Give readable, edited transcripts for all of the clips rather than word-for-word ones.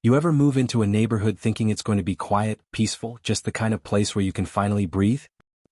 You ever move into a neighborhood thinking it's going to be quiet, peaceful, just the kind of place where you can finally breathe?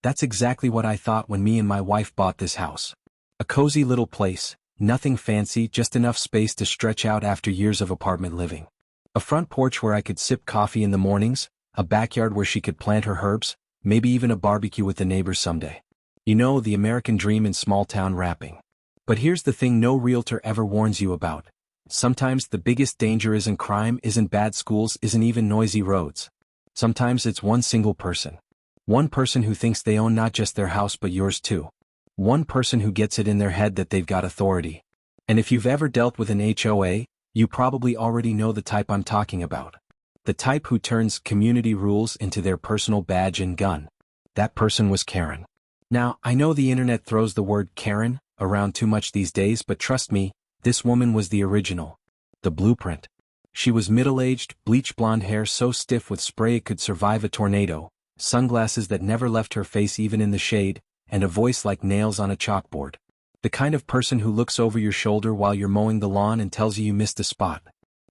That's exactly what I thought when me and my wife bought this house. A cozy little place, nothing fancy, just enough space to stretch out after years of apartment living. A front porch where I could sip coffee in the mornings, a backyard where she could plant her herbs, maybe even a barbecue with the neighbors someday. You know, the American dream in small-town wrapping. But here's the thing no realtor ever warns you about. Sometimes the biggest danger isn't crime, isn't bad schools, isn't even noisy roads. Sometimes it's one single person. One person who thinks they own not just their house but yours too. One person who gets it in their head that they've got authority. And if you've ever dealt with an HOA, you probably already know the type I'm talking about. The type who turns community rules into their personal badge and gun. That person was Karen. Now, I know the internet throws the word Karen around too much these days, but trust me, this woman was the original. The blueprint. She was middle-aged, bleach blonde hair so stiff with spray it could survive a tornado, sunglasses that never left her face even in the shade, and a voice like nails on a chalkboard. The kind of person who looks over your shoulder while you're mowing the lawn and tells you missed a spot.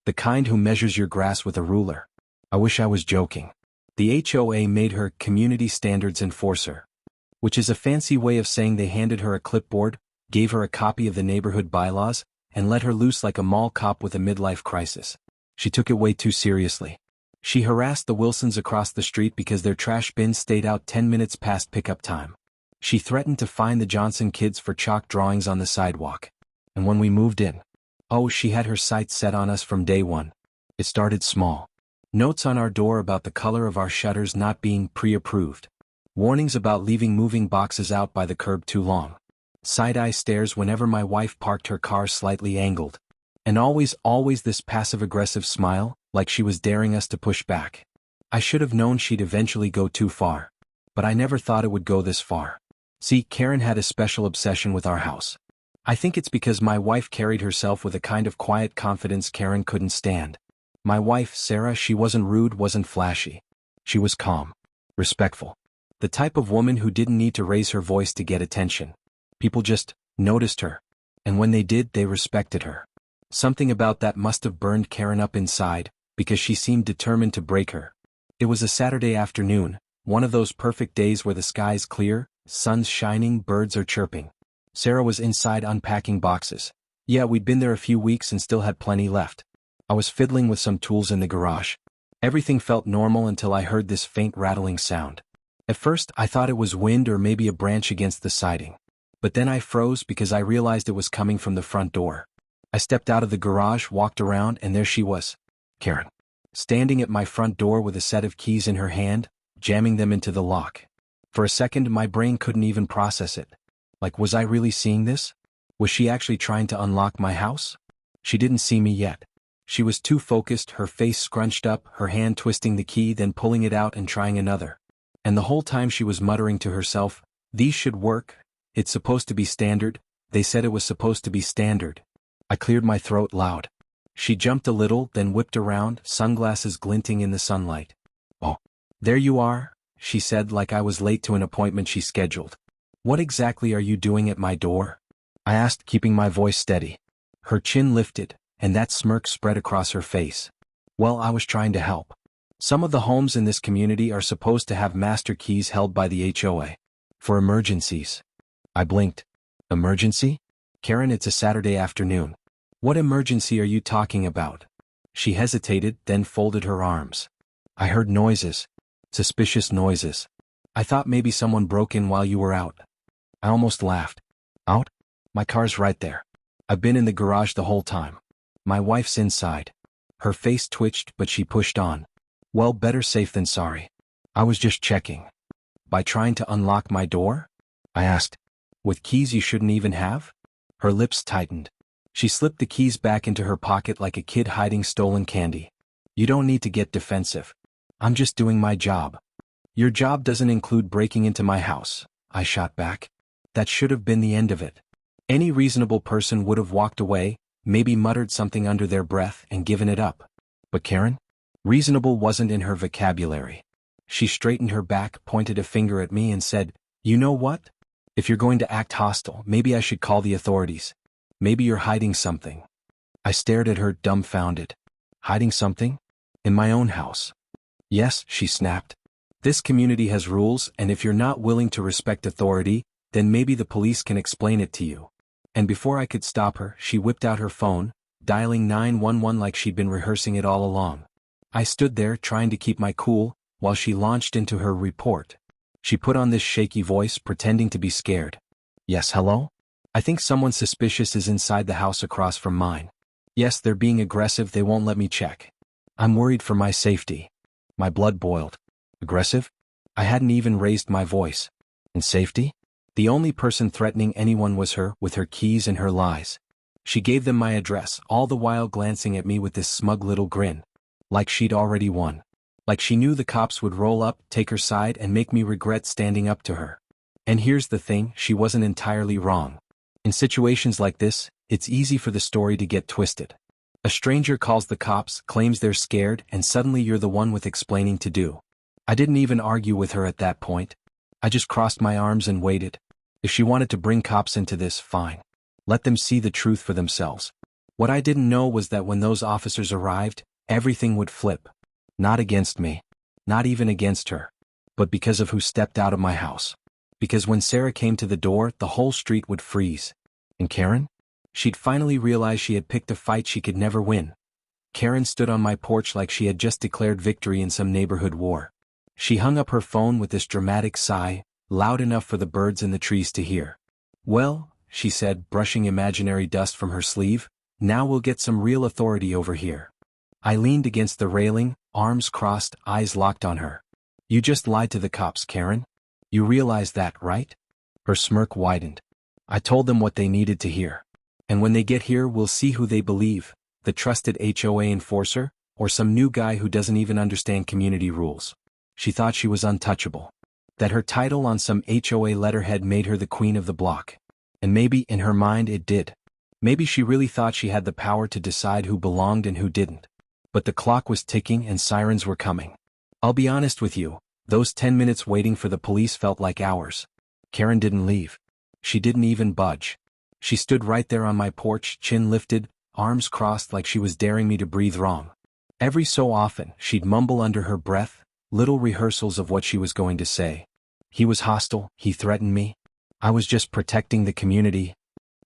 The kind who measures your grass with a ruler. I wish I was joking. The HOA made her community standards enforcer, which is a fancy way of saying they handed her a clipboard, gave her a copy of the neighborhood bylaws, and let her loose like a mall cop with a midlife crisis. She took it way too seriously. She harassed the Wilsons across the street because their trash bin stayed out 10 minutes past pickup time. She threatened to fine the Johnson kids for chalk drawings on the sidewalk. And when we moved in, oh, she had her sights set on us from day one. It started small. Notes on our door about the color of our shutters not being pre-approved. Warnings about leaving moving boxes out by the curb too long. Side-eye stares whenever my wife parked her car slightly angled. And always this passive-aggressive smile, like she was daring us to push back. I should have known she'd eventually go too far. But I never thought it would go this far. See, Karen had a special obsession with our house. I think it's because my wife carried herself with a kind of quiet confidence Karen couldn't stand. My wife, Sarah, she wasn't rude, wasn't flashy. She was calm. Respectful. The type of woman who didn't need to raise her voice to get attention. People just noticed her. And when they did, they respected her. Something about that must have burned Karen up inside, because she seemed determined to break her. It was a Saturday afternoon, one of those perfect days where the sky's clear, sun's shining, birds are chirping. Sarah was inside unpacking boxes. Yeah, we'd been there a few weeks and still had plenty left. I was fiddling with some tools in the garage. Everything felt normal until I heard this faint rattling sound. At first, I thought it was wind or maybe a branch against the siding. But then I froze because I realized it was coming from the front door. I stepped out of the garage, walked around, and there she was. Karen. Standing at my front door with a set of keys in her hand, jamming them into the lock. For a second, my brain couldn't even process it. Like, was I really seeing this? Was she actually trying to unlock my house? She didn't see me yet. She was too focused, her face scrunched up, her hand twisting the key, then pulling it out and trying another. And the whole time she was muttering to herself, "These should work. It's supposed to be standard. They said it was supposed to be standard." I cleared my throat loud. She jumped a little, then whipped around, sunglasses glinting in the sunlight. "Oh, there you are," she said like I was late to an appointment she scheduled. "What exactly are you doing at my door?" I asked, keeping my voice steady. Her chin lifted, and that smirk spread across her face. Well, I was trying to help. Some of the homes in this community are supposed to have master keys held by the HOA. For emergencies. I blinked. Emergency? Karen, it's a Saturday afternoon. What emergency are you talking about? She hesitated, then folded her arms. I heard noises. Suspicious noises. I thought maybe someone broke in while you were out. I almost laughed. Out? My car's right there. I've been in the garage the whole time. My wife's inside. Her face twitched, but she pushed on. Well, better safe than sorry. I was just checking. By trying to unlock my door? I asked. With keys you shouldn't even have? Her lips tightened. She slipped the keys back into her pocket like a kid hiding stolen candy. You don't need to get defensive. I'm just doing my job. Your job doesn't include breaking into my house, I shot back. That should have been the end of it. Any reasonable person would have walked away, maybe muttered something under their breath and given it up. But Karen? Reasonable wasn't in her vocabulary. She straightened her back, pointed a finger at me and said, "You know what? If you're going to act hostile, maybe I should call the authorities. Maybe you're hiding something." I stared at her, dumbfounded. Hiding something? In my own house. Yes, she snapped. This community has rules, and if you're not willing to respect authority, then maybe the police can explain it to you. And before I could stop her, she whipped out her phone, dialing 911 like she'd been rehearsing it all along. I stood there trying to keep my cool, while she launched into her report. She put on this shaky voice, pretending to be scared. Yes, hello? I think someone suspicious is inside the house across from mine. Yes, they're being aggressive, they won't let me check. I'm worried for my safety. My blood boiled. Aggressive? I hadn't even raised my voice. And safety? The only person threatening anyone was her, with her keys and her lies. She gave them my address, all the while glancing at me with this smug little grin. Like she'd already won. Like she knew the cops would roll up, take her side, and make me regret standing up to her. And here's the thing, she wasn't entirely wrong. In situations like this, it's easy for the story to get twisted. A stranger calls the cops, claims they're scared, and suddenly you're the one with explaining to do. I didn't even argue with her at that point. I just crossed my arms and waited. If she wanted to bring cops into this, fine. Let them see the truth for themselves. What I didn't know was that when those officers arrived, everything would flip. Not against me. Not even against her. But because of who stepped out of my house. Because when Sarah came to the door, the whole street would freeze. And Karen? She'd finally realized she had picked a fight she could never win. Karen stood on my porch like she had just declared victory in some neighborhood war. She hung up her phone with this dramatic sigh, loud enough for the birds in the trees to hear. Well, she said, brushing imaginary dust from her sleeve, now we'll get some real authority over here. I leaned against the railing, arms crossed, eyes locked on her. You just lied to the cops, Karen. You realize that, right? Her smirk widened. I told them what they needed to hear. And when they get here, we'll see who they believe, the trusted HOA enforcer, or some new guy who doesn't even understand community rules. She thought she was untouchable. That her title on some HOA letterhead made her the queen of the block. And maybe, in her mind, it did. Maybe she really thought she had the power to decide who belonged and who didn't. But the clock was ticking and sirens were coming. I'll be honest with you, those 10 minutes waiting for the police felt like hours. Karen didn't leave. She didn't even budge. She stood right there on my porch, chin lifted, arms crossed like she was daring me to breathe wrong. Every so often, she'd mumble under her breath, little rehearsals of what she was going to say. He was hostile, he threatened me. I was just protecting the community.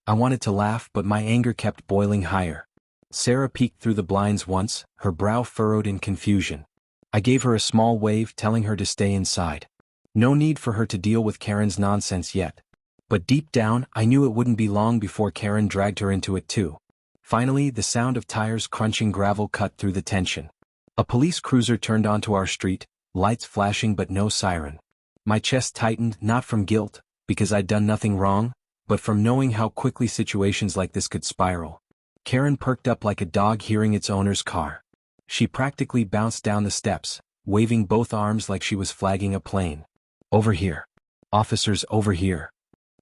I wanted to laugh, but my anger kept boiling higher. Sarah peeked through the blinds once, her brow furrowed in confusion. I gave her a small wave, telling her to stay inside. No need for her to deal with Karen's nonsense yet. But deep down, I knew it wouldn't be long before Karen dragged her into it too. Finally, the sound of tires crunching gravel cut through the tension. A police cruiser turned onto our street, lights flashing but no siren. My chest tightened, not from guilt, because I'd done nothing wrong, but from knowing how quickly situations like this could spiral. Karen perked up like a dog hearing its owner's car. She practically bounced down the steps, waving both arms like she was flagging a plane. Over here. Officers, over here.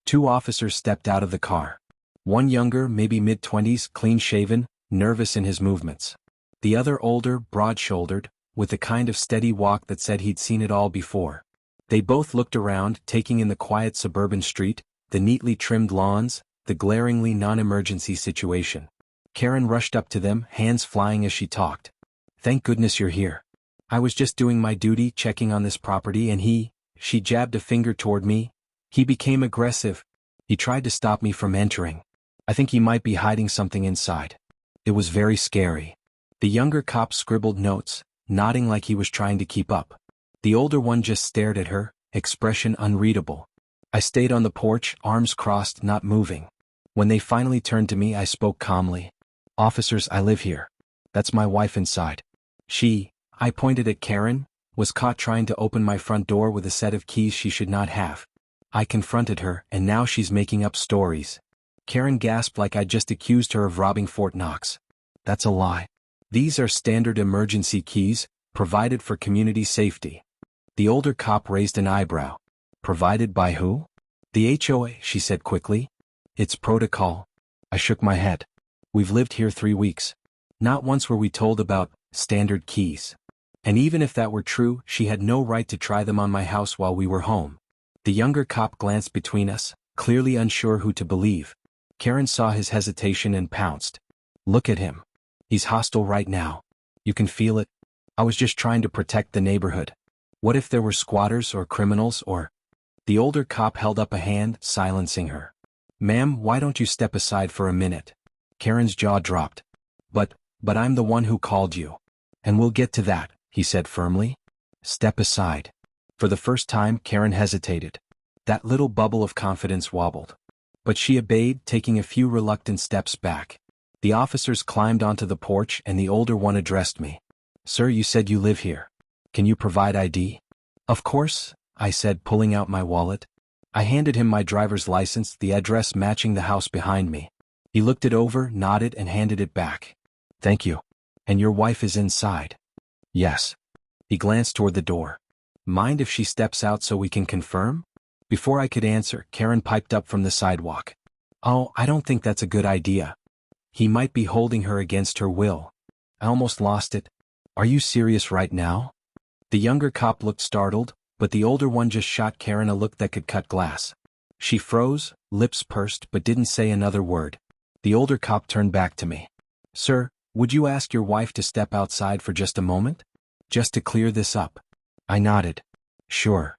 2 officers stepped out of the car. One younger, maybe mid-20s, clean-shaven, nervous in his movements. The other older, broad-shouldered, with the kind of steady walk that said he'd seen it all before. They both looked around, taking in the quiet suburban street, the neatly trimmed lawns, the glaringly non-emergency situation. Karen rushed up to them, hands flying as she talked. Thank goodness you're here. I was just doing my duty, checking on this property, and she jabbed a finger toward me. He became aggressive. He tried to stop me from entering. I think he might be hiding something inside. It was very scary. The younger cop scribbled notes, nodding like he was trying to keep up. The older one just stared at her, expression unreadable. I stayed on the porch, arms crossed, not moving. When they finally turned to me, I spoke calmly. Officers, I live here. That's my wife inside. I pointed at Karen, was caught trying to open my front door with a set of keys she should not have. I confronted her, and now she's making up stories. Karen gasped like I'd just accused her of robbing Fort Knox. That's a lie. These are standard emergency keys, provided for community safety. The older cop raised an eyebrow. Provided by who? The HOA, she said quickly. It's protocol. I shook my head. We've lived here 3 weeks. Not once were we told about standard keys. And even if that were true, she had no right to try them on my house while we were home. The younger cop glanced between us, clearly unsure who to believe. Karen saw his hesitation and pounced. Look at him. He's hostile right now. You can feel it. I was just trying to protect the neighborhood. What if there were squatters or criminals or... The older cop held up a hand, silencing her. Ma'am, why don't you step aside for a minute? Karen's jaw dropped. But I'm the one who called you. And we'll get to that, he said firmly. Step aside. For the first time, Karen hesitated. That little bubble of confidence wobbled. But she obeyed, taking a few reluctant steps back. The officers climbed onto the porch and the older one addressed me. Sir, you said you live here. Can you provide ID? Of course, I said, pulling out my wallet. I handed him my driver's license, the address matching the house behind me. He looked it over, nodded, and handed it back. Thank you. And your wife is inside? Yes. He glanced toward the door. Mind if she steps out so we can confirm? Before I could answer, Karen piped up from the sidewalk. Oh, I don't think that's a good idea. He might be holding her against her will. I almost lost it. Are you serious right now? The younger cop looked startled, but the older one just shot Karen a look that could cut glass. She froze, lips pursed, but didn't say another word. The older cop turned back to me. Sir, would you ask your wife to step outside for just a moment? Just to clear this up. I nodded. Sure.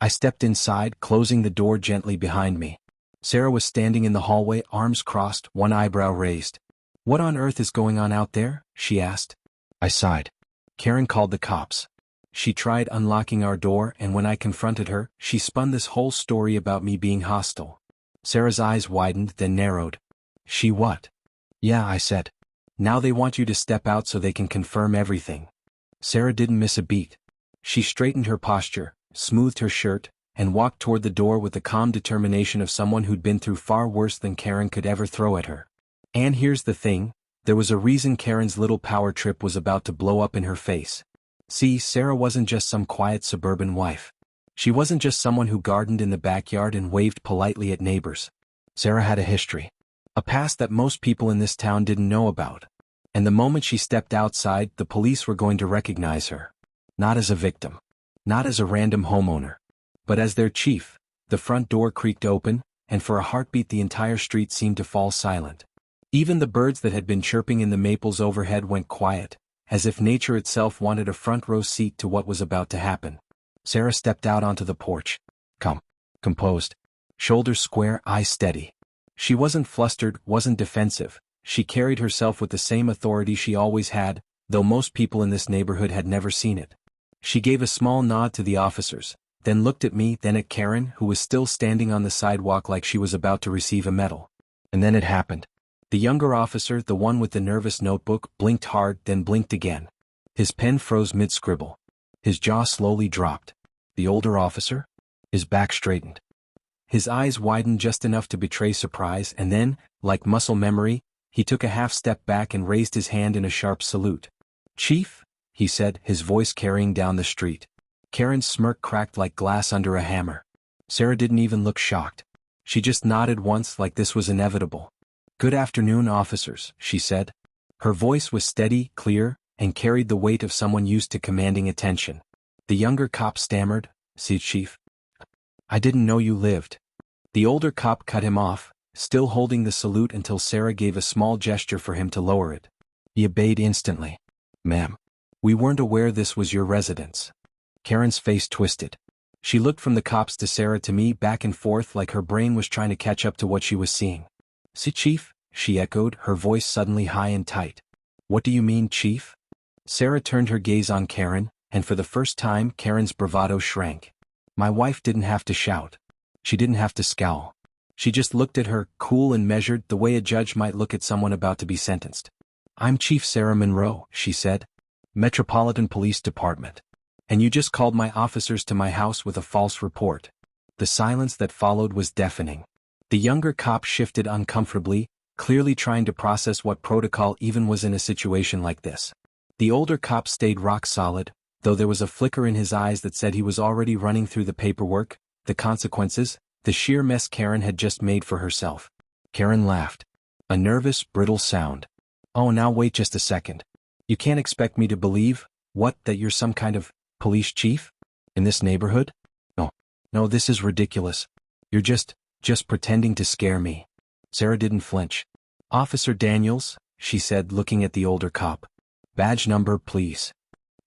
I stepped inside, closing the door gently behind me. Sarah was standing in the hallway, arms crossed, one eyebrow raised. What on earth is going on out there? She asked. I sighed. Karen called the cops. She tried unlocking our door, and when I confronted her, she spun this whole story about me being hostile. Sarah's eyes widened, then narrowed. She what? Yeah, I said. Now they want you to step out so they can confirm everything. Sarah didn't miss a beat. She straightened her posture, smoothed her shirt, and walked toward the door with the calm determination of someone who'd been through far worse than Karen could ever throw at her. And here's the thing, there was a reason Karen's little power trip was about to blow up in her face. See, Sarah wasn't just some quiet suburban wife. She wasn't just someone who gardened in the backyard and waved politely at neighbors. Sarah had a history. A past that most people in this town didn't know about. And the moment she stepped outside, the police were going to recognize her. Not as a victim. Not as a random homeowner. But as their chief. The front door creaked open, and for a heartbeat the entire street seemed to fall silent. Even the birds that had been chirping in the maples overhead went quiet, as if nature itself wanted a front-row seat to what was about to happen. Sarah stepped out onto the porch. Calm. Composed. Shoulders square, eyes steady. She wasn't flustered, wasn't defensive. She carried herself with the same authority she always had, though most people in this neighborhood had never seen it. She gave a small nod to the officers, then looked at me, then at Karen, who was still standing on the sidewalk like she was about to receive a medal. And then it happened. The younger officer, the one with the nervous notebook, blinked hard, then blinked again. His pen froze mid-scribble. His jaw slowly dropped. The older officer? His back straightened. His eyes widened just enough to betray surprise, and then, like muscle memory, he took a half step back and raised his hand in a sharp salute. Chief? He said, his voice carrying down the street. Karen's smirk cracked like glass under a hammer. Sarah didn't even look shocked. She just nodded once like this was inevitable. Good afternoon, officers, she said. Her voice was steady, clear, and carried the weight of someone used to commanding attention. The younger cop stammered, See, Chief? I didn't know you lived. The older cop cut him off, still holding the salute until Sarah gave a small gesture for him to lower it. He obeyed instantly. Ma'am, we weren't aware this was your residence. Karen's face twisted. She looked from the cops to Sarah to me, back and forth like her brain was trying to catch up to what she was seeing. See, Chief? She echoed, her voice suddenly high and tight. What do you mean, Chief? Sarah turned her gaze on Karen, and for the first time Karen's bravado shrank. My wife didn't have to shout. She didn't have to scowl. She just looked at her, cool and measured, the way a judge might look at someone about to be sentenced. I'm Chief Sarah Monroe, she said. Metropolitan Police Department. And you just called my officers to my house with a false report. The silence that followed was deafening. The younger cop shifted uncomfortably, clearly trying to process what protocol even was in a situation like this. The older cop stayed rock solid, though there was a flicker in his eyes that said he was already running through the paperwork, the consequences, the sheer mess Karen had just made for herself. Karen laughed. A nervous, brittle sound. Oh, now wait just a second. You can't expect me to believe, what, that you're some kind of police chief? In this neighborhood? No, this is ridiculous. You're just pretending to scare me. Sarah didn't flinch. Officer Daniels, she said, looking at the older cop. Badge number, please.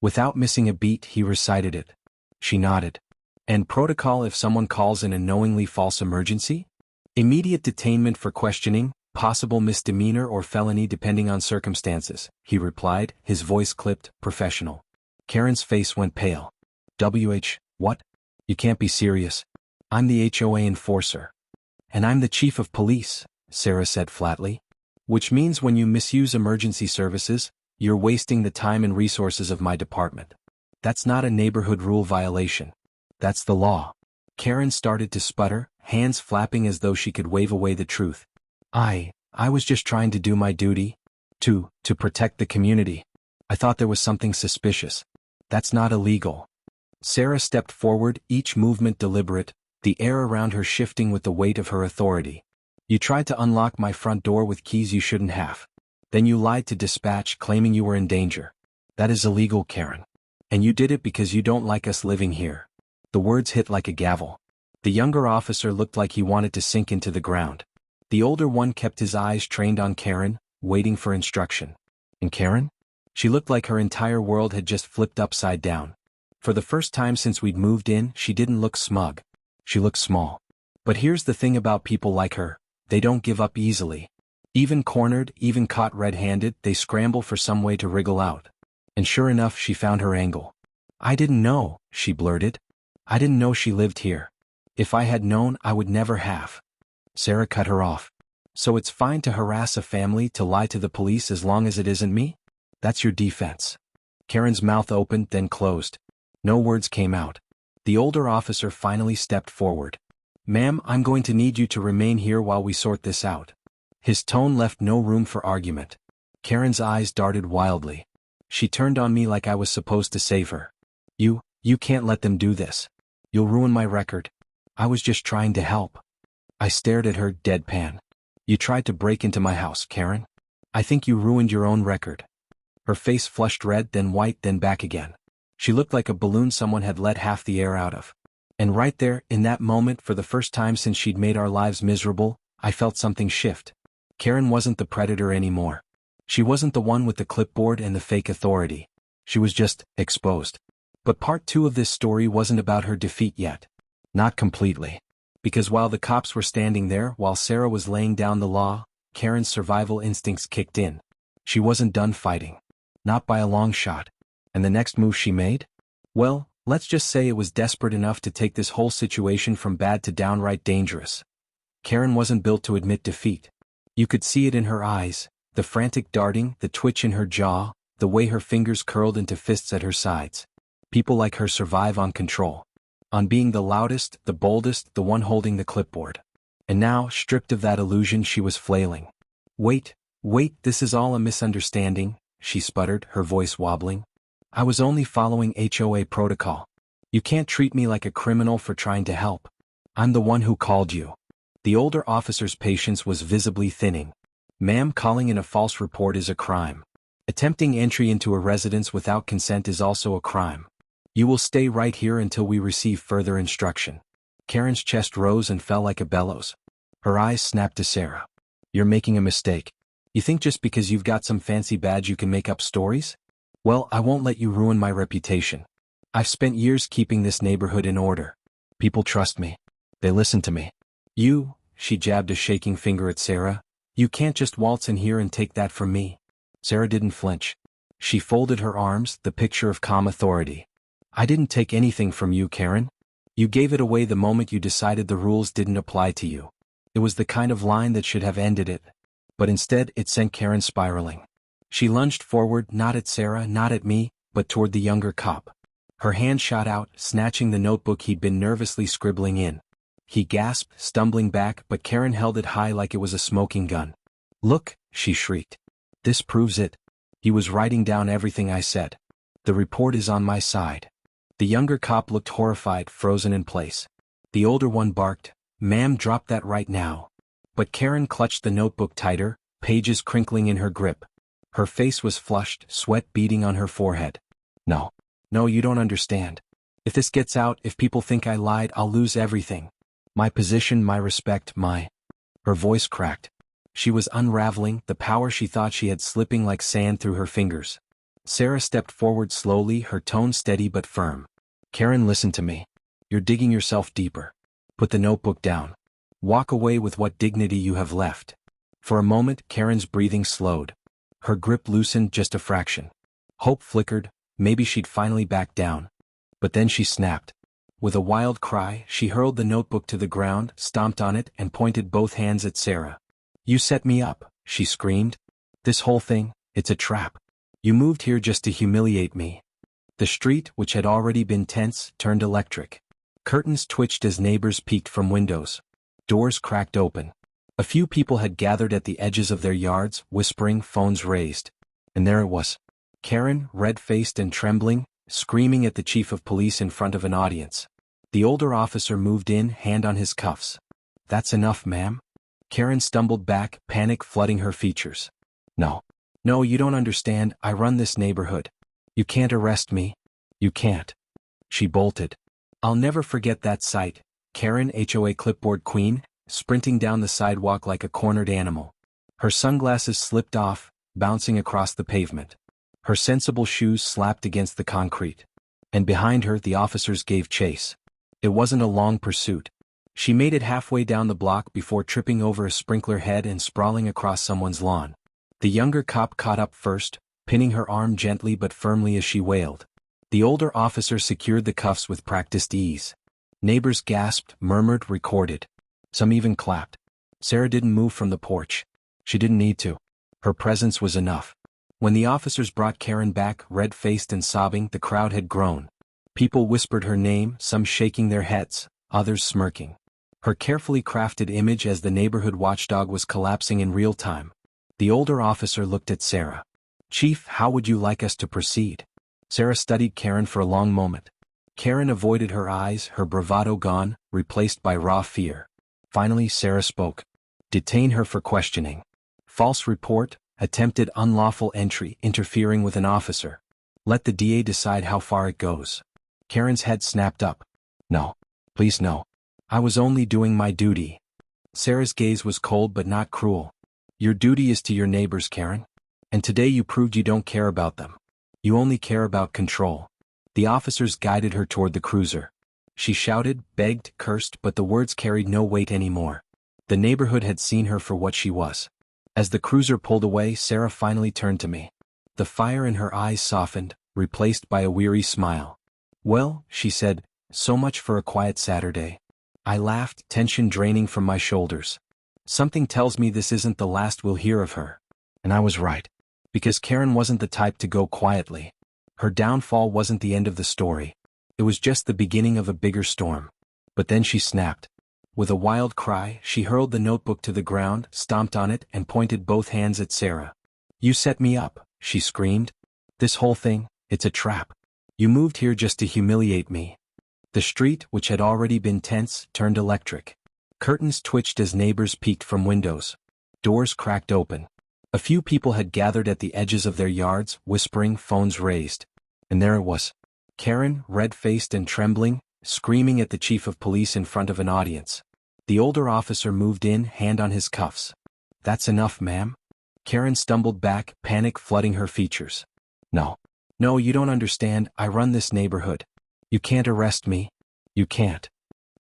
Without missing a beat, he recited it. She nodded. And protocol if someone calls in a knowingly false emergency? Immediate detainment for questioning, possible misdemeanor or felony depending on circumstances, he replied, his voice clipped, professional. Karen's face went pale. What? You can't be serious. I'm the HOA enforcer. And I'm the chief of police, Sarah said flatly. Which means when you misuse emergency services, you're wasting the time and resources of my department. That's not a neighborhood rule violation. That's the law. Karen started to sputter, hands flapping as though she could wave away the truth. I was just trying to do my duty. To protect the community. I thought there was something suspicious. That's not illegal. Sarah stepped forward, each movement deliberate, the air around her shifting with the weight of her authority. You tried to unlock my front door with keys you shouldn't have. Then you lied to dispatch, claiming you were in danger. That is illegal, Karen. And you did it because you don't like us living here. The words hit like a gavel. The younger officer looked like he wanted to sink into the ground. The older one kept his eyes trained on Karen, waiting for instruction. And Karen? She looked like her entire world had just flipped upside down. For the first time since we'd moved in, she didn't look smug. She looked small. But here's the thing about people like her, they don't give up easily. Even cornered, even caught red-handed, they scramble for some way to wriggle out. And sure enough, she found her angle. I didn't know, she blurted. I didn't know she lived here. If I had known, I would never have. Sarah cut her off. So it's fine to harass a family, to lie to the police as long as it isn't me? That's your defense. Karen's mouth opened, then closed. No words came out. The older officer finally stepped forward. Ma'am, I'm going to need you to remain here while we sort this out. His tone left no room for argument. Karen's eyes darted wildly. She turned on me like I was supposed to save her. You can't let them do this. You'll ruin my record. I was just trying to help. I stared at her, deadpan. You tried to break into my house, Karen. I think you ruined your own record. Her face flushed red, then white, then back again. She looked like a balloon someone had let half the air out of. And right there, in that moment, for the first time since she'd made our lives miserable, I felt something shift. Karen wasn't the predator anymore. She wasn't the one with the clipboard and the fake authority. She was just exposed. But part 2 of this story wasn't about her defeat yet. Not completely. Because while the cops were standing there, while Sarah was laying down the law, Karen's survival instincts kicked in. She wasn't done fighting. Not by a long shot. And the next move she made? Well, let's just say it was desperate enough to take this whole situation from bad to downright dangerous. Karen wasn't built to admit defeat. You could see it in her eyes, the frantic darting, the twitch in her jaw, the way her fingers curled into fists at her sides. People like her survive on control. On being the loudest, the boldest, the one holding the clipboard. And now, stripped of that illusion, she was flailing. Wait, this is all a misunderstanding, she sputtered, her voice wobbling. I was only following HOA protocol. You can't treat me like a criminal for trying to help. I'm the one who called you. The older officer's patience was visibly thinning. Ma'am, calling in a false report is a crime. Attempting entry into a residence without consent is also a crime. You will stay right here until we receive further instruction. Karen's chest rose and fell like a bellows. Her eyes snapped to Sarah. You're making a mistake. You think just because you've got some fancy badge you can make up stories? Well, I won't let you ruin my reputation. I've spent years keeping this neighborhood in order. People trust me. They listen to me. She jabbed a shaking finger at Sarah. You can't just waltz in here and take that from me. Sarah didn't flinch. She folded her arms, the picture of calm authority. I didn't take anything from you, Karen. You gave it away the moment you decided the rules didn't apply to you. It was the kind of line that should have ended it. But instead, it sent Karen spiraling. She lunged forward, not at Sarah, not at me, but toward the younger cop. Her hand shot out, snatching the notebook he'd been nervously scribbling in. He gasped, stumbling back, but Karen held it high like it was a smoking gun. Look, she shrieked. This proves it. He was writing down everything I said. The report is on my side. The younger cop looked horrified, frozen in place. The older one barked, Ma'am, drop that right now. But Karen clutched the notebook tighter, pages crinkling in her grip. Her face was flushed, sweat beading on her forehead. No, you don't understand. If this gets out, if people think I lied, I'll lose everything. My position, my respect, Her voice cracked. She was unraveling, the power she thought she had slipping like sand through her fingers. Sarah stepped forward slowly, her tone steady but firm. Karen, listen to me. You're digging yourself deeper. Put the notebook down. Walk away with what dignity you have left. For a moment, Karen's breathing slowed. Her grip loosened just a fraction. Hope flickered, maybe she'd finally back down. But then she snapped. With a wild cry, she hurled the notebook to the ground, stomped on it, and pointed both hands at Sarah. You set me up, she screamed. This whole thing, it's a trap. You moved here just to humiliate me. The street, which had already been tense, turned electric. Curtains twitched as neighbors peeked from windows. Doors cracked open. A few people had gathered at the edges of their yards, whispering, phones raised. And there it was. Karen, red-faced and trembling, screaming at the chief of police in front of an audience. The older officer moved in, hand on his cuffs. That's enough, ma'am. Karen stumbled back, panic flooding her features. No, you don't understand, I run this neighborhood. You can't arrest me. You can't. She bolted. I'll never forget that sight. Karen, HOA clipboard queen, sprinting down the sidewalk like a cornered animal. Her sunglasses slipped off, bouncing across the pavement. Her sensible shoes slapped against the concrete. And behind her the officers gave chase. It wasn't a long pursuit. She made it halfway down the block before tripping over a sprinkler head and sprawling across someone's lawn. The younger cop caught up first, pinning her arm gently but firmly as she wailed. The older officer secured the cuffs with practiced ease. Neighbors gasped, murmured, recorded. Some even clapped. Sarah didn't move from the porch. She didn't need to. Her presence was enough. When the officers brought Karen back, red-faced and sobbing, the crowd had grown. People whispered her name, some shaking their heads, others smirking. Her carefully crafted image as the neighborhood watchdog was collapsing in real time. The older officer looked at Sarah. Chief, how would you like us to proceed? Sarah studied Karen for a long moment. Karen avoided her eyes, her bravado gone, replaced by raw fear. Finally, Sarah spoke. Detain her for questioning. False report, attempted unlawful entry, interfering with an officer. Let the DA decide how far it goes. Karen's head snapped up. No. Please no. I was only doing my duty. Sarah's gaze was cold but not cruel. Your duty is to your neighbors, Karen. And today you proved you don't care about them. You only care about control. The officers guided her toward the cruiser. She shouted, begged, cursed, but the words carried no weight anymore. The neighborhood had seen her for what she was. As the cruiser pulled away, Sarah finally turned to me. The fire in her eyes softened, replaced by a weary smile. Well, she said, so much for a quiet Saturday. I laughed, tension draining from my shoulders. Something tells me this isn't the last we'll hear of her. And I was right. Because Karen wasn't the type to go quietly. Her downfall wasn't the end of the story. It was just the beginning of a bigger storm. But then she snapped. With a wild cry, she hurled the notebook to the ground, stomped on it, and pointed both hands at Sarah. You set me up, she screamed. This whole thing, it's a trap. You moved here just to humiliate me. The street, which had already been tense, turned electric. Curtains twitched as neighbors peeked from windows. Doors cracked open. A few people had gathered at the edges of their yards, whispering, phones raised. And there it was. Karen, red-faced and trembling, screaming at the chief of police in front of an audience. The older officer moved in, hand on his cuffs. That's enough, ma'am. Karen stumbled back, panic flooding her features. No, you don't understand, I run this neighborhood. You can't arrest me. You can't.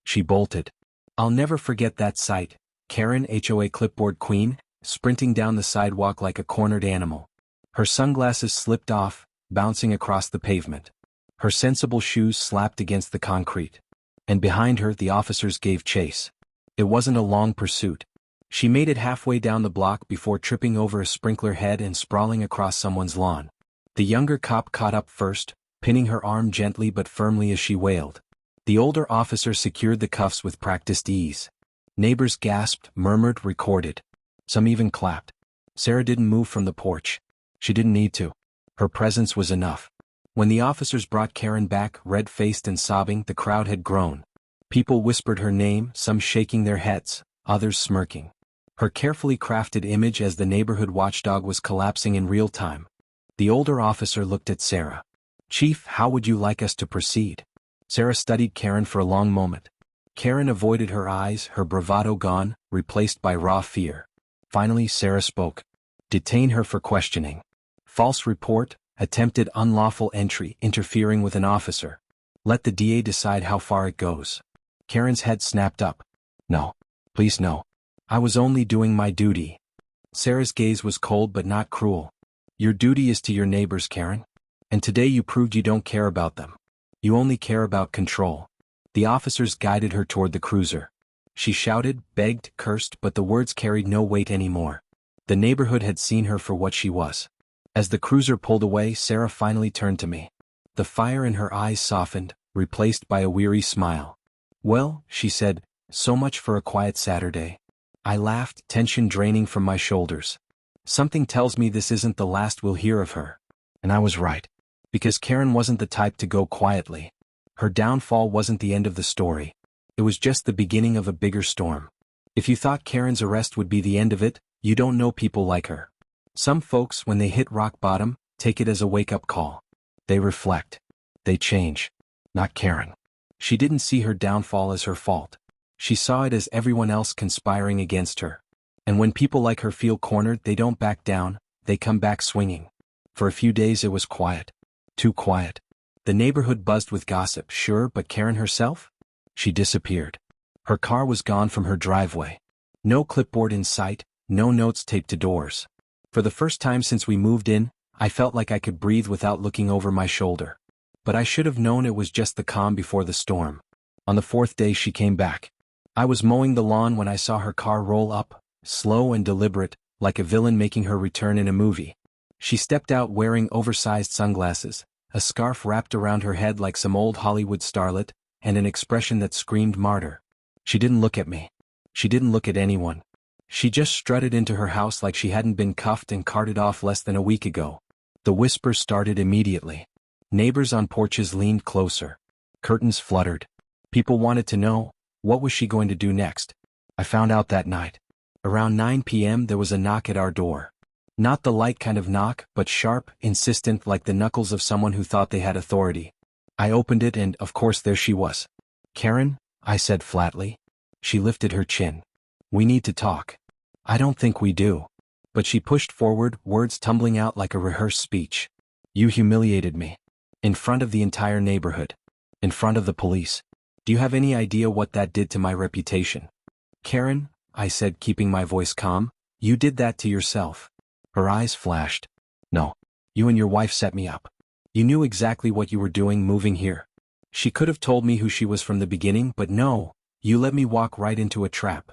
She bolted. I'll never forget that sight. Karen, HOA clipboard queen, sprinting down the sidewalk like a cornered animal. Her sunglasses slipped off, bouncing across the pavement. Her sensible shoes slapped against the concrete. And behind her the officers gave chase. It wasn't a long pursuit. She made it halfway down the block before tripping over a sprinkler head and sprawling across someone's lawn. The younger cop caught up first, pinning her arm gently but firmly as she wailed. The older officer secured the cuffs with practiced ease. Neighbors gasped, murmured, recorded. Some even clapped. Sarah didn't move from the porch. She didn't need to. Her presence was enough. When the officers brought Karen back, red-faced and sobbing, the crowd had grown. People whispered her name, some shaking their heads, others smirking. Her carefully crafted image as the neighborhood watchdog was collapsing in real time. The older officer looked at Sarah. Chief, how would you like us to proceed? Sarah studied Karen for a long moment. Karen avoided her eyes, her bravado gone, replaced by raw fear. Finally, Sarah spoke. Detain her for questioning. False report, Attempted unlawful entry, interfering with an officer. Let the DA decide how far it goes. Karen's head snapped up. No. Please no. I was only doing my duty. Sarah's gaze was cold but not cruel. Your duty is to your neighbors, Karen. And today you proved you don't care about them. You only care about control. The officers guided her toward the cruiser. She shouted, begged, cursed, but the words carried no weight anymore. The neighborhood had seen her for what she was. As the cruiser pulled away, Sarah finally turned to me. The fire in her eyes softened, replaced by a weary smile. Well, she said, so much for a quiet Saturday. I laughed, tension draining from my shoulders. Something tells me this isn't the last we'll hear of her. And I was right. Because Karen wasn't the type to go quietly. Her downfall wasn't the end of the story. It was just the beginning of a bigger storm. If you thought Karen's arrest would be the end of it, you don't know people like her. Some folks, when they hit rock bottom, take it as a wake-up call. They reflect. They change. Not Karen. She didn't see her downfall as her fault. She saw it as everyone else conspiring against her. And when people like her feel cornered, they don't back down, they come back swinging. For a few days it was quiet. Too quiet. The neighborhood buzzed with gossip, sure, but Karen herself? She disappeared. Her car was gone from her driveway. No clipboard in sight, no notes taped to doors. For the first time since we moved in, I felt like I could breathe without looking over my shoulder. But I should have known it was just the calm before the storm. On the fourth day she came back. I was mowing the lawn when I saw her car roll up, slow and deliberate, like a villain making her return in a movie. She stepped out wearing oversized sunglasses, a scarf wrapped around her head like some old Hollywood starlet, and an expression that screamed martyr. She didn't look at me. She didn't look at anyone. She just strutted into her house like she hadn't been cuffed and carted off less than a week ago. The whispers started immediately. Neighbors on porches leaned closer. Curtains fluttered. People wanted to know, what was she going to do next? I found out that night. Around 9 p.m. there was a knock at our door. Not the light kind of knock, but sharp, insistent, like the knuckles of someone who thought they had authority. I opened it and, of course, there she was. Karen, I said flatly. She lifted her chin. We need to talk. I don't think we do. But she pushed forward, words tumbling out like a rehearsed speech. You humiliated me. In front of the entire neighborhood. In front of the police. Do you have any idea what that did to my reputation? Karen, I said, keeping my voice calm, you did that to yourself. Her eyes flashed. No. You and your wife set me up. You knew exactly what you were doing moving here. She could have told me who she was from the beginning, but no, you let me walk right into a trap.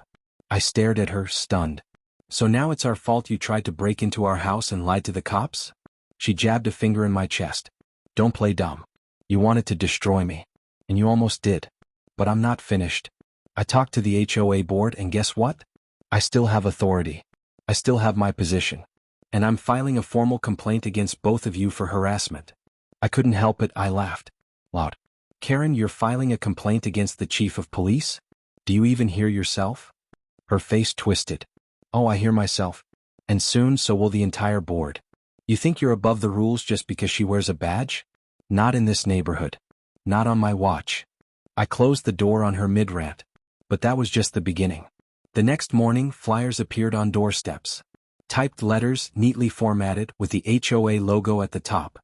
I stared at her, stunned. So now it's our fault you tried to break into our house and lied to the cops? She jabbed a finger in my chest. Don't play dumb. You wanted to destroy me. And you almost did. But I'm not finished. I talked to the HOA board and guess what? I still have authority. I still have my position. And I'm filing a formal complaint against both of you for harassment. I couldn't help it, I laughed. Loud. Karen, you're filing a complaint against the chief of police? Do you even hear yourself? Her face twisted. Oh, I hear myself. And soon so will the entire board. You think you're above the rules just because she wears a badge? Not in this neighborhood. Not on my watch. I closed the door on her mid-rant. But that was just the beginning. The next morning, flyers appeared on doorsteps. Typed letters, neatly formatted, with the HOA logo at the top.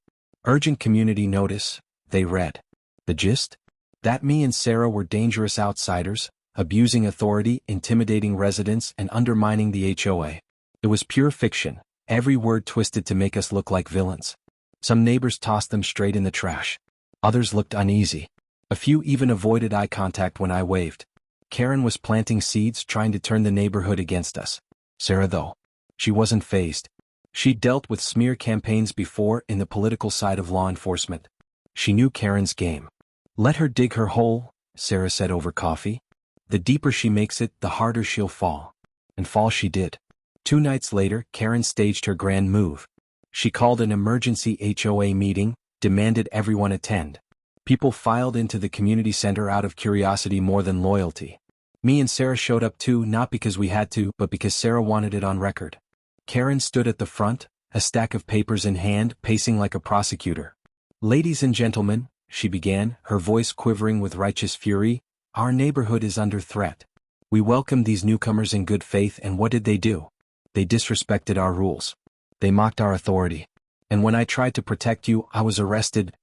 Urgent community notice, they read. The gist? That me and Sarah were dangerous outsiders, abusing authority, intimidating residents, and undermining the HOA. It was pure fiction, every word twisted to make us look like villains. Some neighbors tossed them straight in the trash. Others looked uneasy. A few even avoided eye contact when I waved. Karen was planting seeds, trying to turn the neighborhood against us. Sarah, though, she wasn't fazed. She'd dealt with smear campaigns before in the political side of law enforcement. She knew Karen's game. Let her dig her hole, Sarah said over coffee. The deeper she makes it, the harder she'll fall. And fall she did. 2 nights later, Karen staged her grand move. She called an emergency HOA meeting, demanded everyone attend. People filed into the community center out of curiosity more than loyalty. Me and Sarah showed up too, not because we had to, but because Sarah wanted it on record. Karen stood at the front, a stack of papers in hand, pacing like a prosecutor. Ladies and gentlemen, she began, her voice quivering with righteous fury, our neighborhood is under threat. We welcomed these newcomers in good faith, and what did they do? They disrespected our rules. They mocked our authority. And when I tried to protect you, I was arrested,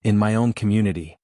in my own community.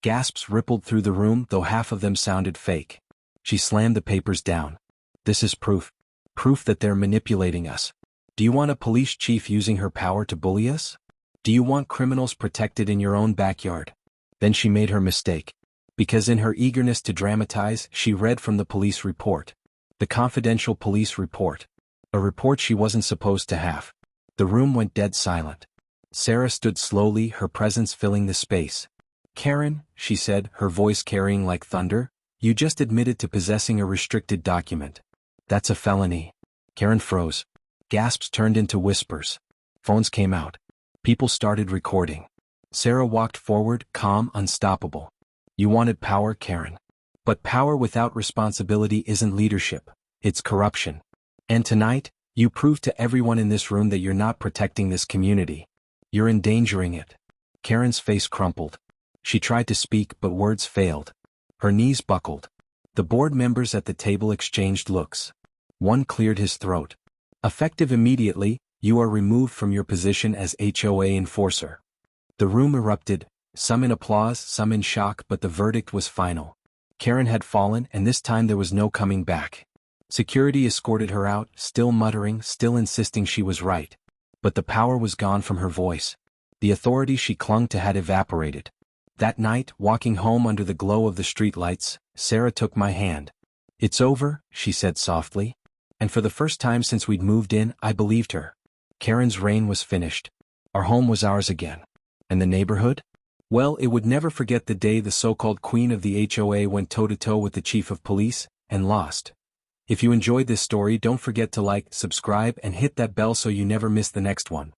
Gasps rippled through the room, though half of them sounded fake. She slammed the papers down. This is proof. Proof that they're manipulating us. Do you want a police chief using her power to bully us? Do you want criminals protected in your own backyard? Then she made her mistake. Because in her eagerness to dramatize, she read from the police report. The confidential police report. A report she wasn't supposed to have. The room went dead silent. Sarah stood slowly, her presence filling the space. Karen, she said, her voice carrying like thunder, you just admitted to possessing a restricted document. That's a felony. Karen froze. Gasps turned into whispers. Phones came out. People started recording. Sarah walked forward, calm, unstoppable. You wanted power, Karen. But power without responsibility isn't leadership. It's corruption. And tonight, you proved to everyone in this room that you're not protecting this community. You're endangering it. Karen's face crumpled. She tried to speak, but words failed. Her knees buckled. The board members at the table exchanged looks. One cleared his throat. Effective immediately, you are removed from your position as HOA enforcer. The room erupted, some in applause, some in shock, but the verdict was final. Karen had fallen, and this time there was no coming back. Security escorted her out, still muttering, still insisting she was right. But the power was gone from her voice. The authority she clung to had evaporated. That night, walking home under the glow of the streetlights, Sarah took my hand. It's over, she said softly. And for the first time since we'd moved in, I believed her. Karen's reign was finished. Our home was ours again. And the neighborhood? Well, it would never forget the day the so-called queen of the HOA went toe-to-toe with the chief of police, and lost. If you enjoyed this story, don't forget to like, subscribe, and hit that bell so you never miss the next one.